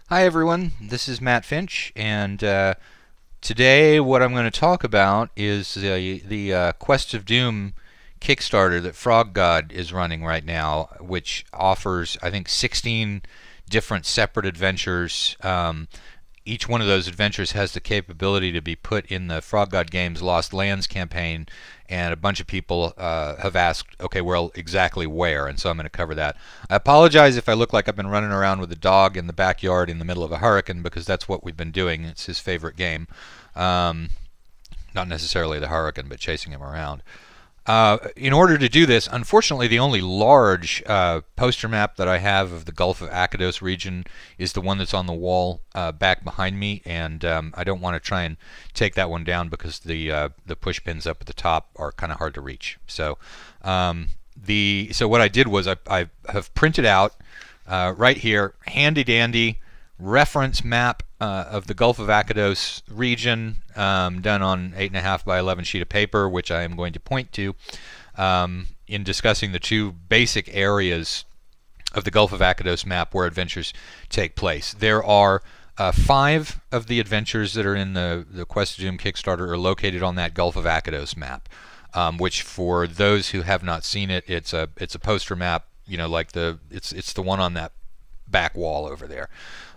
Hi everyone, this is Matt Finch, and today what I'm going to talk about is the Quest of Doom Kickstarter that Frog God is running right now, which offers, I think, 16 different separate adventures. Each one of those adventures has the capability to be put in the Frog God Games Lost Lands campaign, and a bunch of people have asked, okay, well, exactly where, and so I'm going to cover that. I apologize if I look like I've been running around with a dog in the backyard in the middle of a hurricane, because that's what we've been doing. It's his favorite game. Not necessarily the hurricane, but chasing him around. In order to do this, unfortunately, the only large poster map that I have of the Gulf of Akados region is the one that's on the wall back behind me, and I don't want to try and take that one down because the push pins up at the top are kind of hard to reach. So what I did was I have printed out right here, handy dandy reference map of the Gulf of Akados region, done on 8.5 by 11 sheet of paper, which I am going to point to in discussing the two basic areas of the Gulf of Akados map where adventures take place. There are 5 of the adventures that are in the Quest of Doom Kickstarter are located on that Gulf of Akados map, which, for those who have not seen it, it's a poster map. You know, like it's the one on that back wall over there.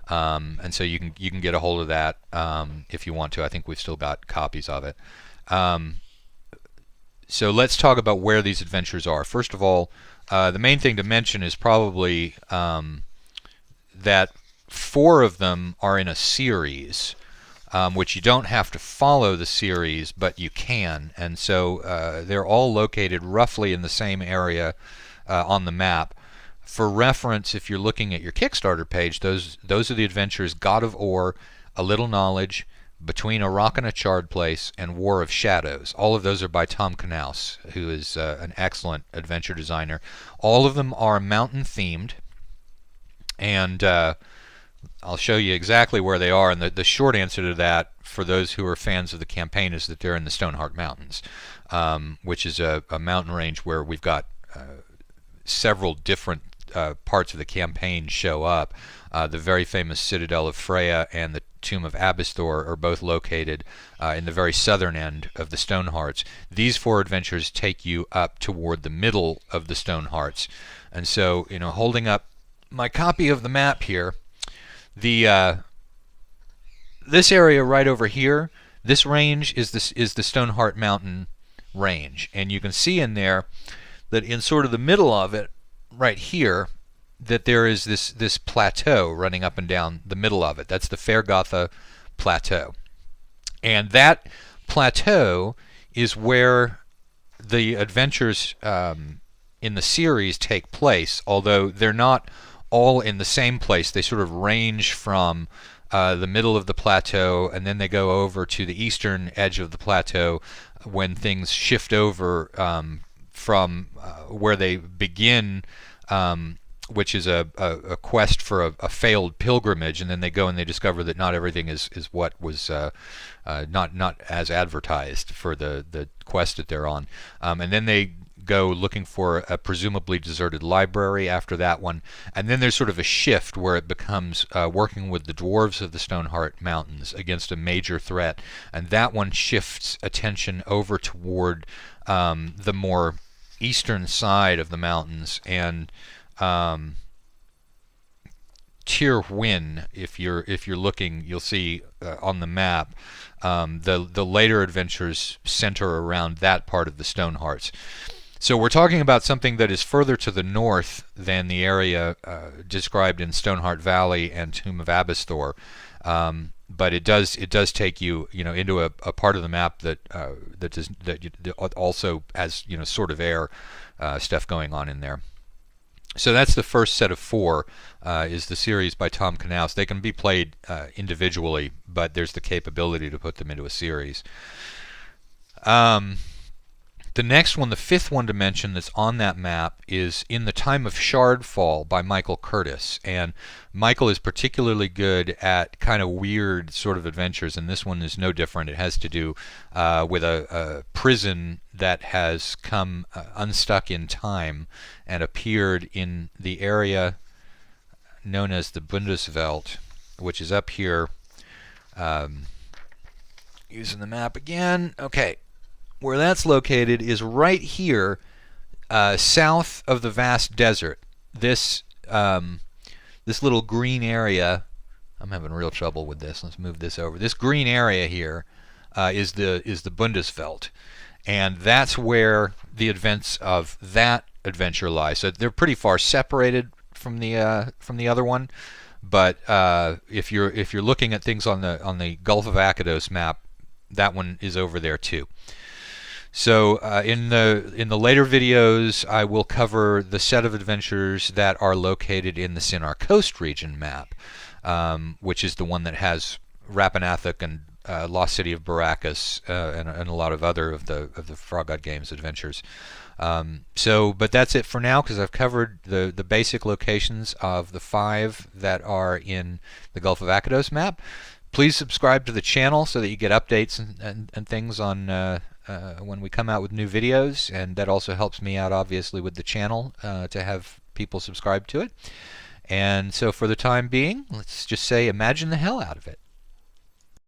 And so you can get a hold of that if you want to. I think we've still got copies of it. So let's talk about where these adventures are. First of all, the main thing to mention is probably that 4 of them are in a series, which you don't have to follow the series, but you can. And so they're all located roughly in the same area on the map. For reference, if you're looking at your Kickstarter page, those are the adventures: God of Ore, A Little Knowledge, Between a Rock and a Charred Place, and War of Shadows. All of those are by Tom Knauss, who is an excellent adventure designer. All of them are mountain themed, and I'll show you exactly where they are. And the short answer to that, for those who are fans of the campaign, is that they're in the Stoneheart Mountains, which is a mountain range where we've got several different parts of the campaign show up. The very famous Citadel of Freya and the Tomb of Abysthor are both located in the very southern end of the Stonehearts. These 4 adventures take you up toward the middle of the Stonehearts. And so, you know, holding up my copy of the map here, this area right over here, this range is the Stoneheart Mountain range, and you can see in there that in sort of the middle of it, right here, that there is this plateau running up and down the middle of it. That's the Fairgotha Plateau. And that plateau is where the adventures in the series take place, although they're not all in the same place. They sort of range from the middle of the plateau, and then they go over to the eastern edge of the plateau when things shift over from where they begin, which is a quest for a failed pilgrimage, and then they go and they discover that not everything is what was not as advertised for the quest that they're on, and then they go looking for a presumably deserted library after that one, and then there's sort of a shift where it becomes working with the dwarves of the Stoneheart Mountains against a major threat, and that one shifts attention over toward the more eastern side of the mountains, and Tir Wyn, if you're looking, you'll see on the map, the later adventures center around that part of the Stonehearts. So we're talking about something that is further to the north than the area described in Stoneheart Valley and Tomb of Abysthor, but it does take you into a part of the map that also has sort of air stuff going on in there. So that's the first set of 4, is the series by Tom Knauss. They can be played individually, but there's the capability to put them into a series. The next one, the 5th one to mention that's on that map, is In the Time of Shardfall by Michael Curtis. And Michael is particularly good at kind of weird sort of adventures, and this one is no different. It has to do with a prison that has come unstuck in time and appeared in the area known as the Bundeswelt, which is up here. Using the map again. Okay, where that's located is right here, south of the vast desert. This this little green area. I'm having real trouble with this. Let's move this over. This green area here is the Bundeswelt, and that's where the events of that adventure lie. So they're pretty far separated from the other one. But if you're looking at things on the Gulf of Akados map, that one is over there too. So in the later videos, I will cover the set of adventures that are located in the Sinar Coast region map, which is the one that has Rapanathuk and Lost City of Baracus and a lot of other of the Frog God Games adventures. But that's it for now, because I've covered the basic locations of the 5 that are in the Gulf of Akados map. Please subscribe to the channel so that you get updates and things on when we come out with new videos, and that also helps me out obviously with the channel to have people subscribe to it. And so for the time being, let's just say imagine the hell out of it.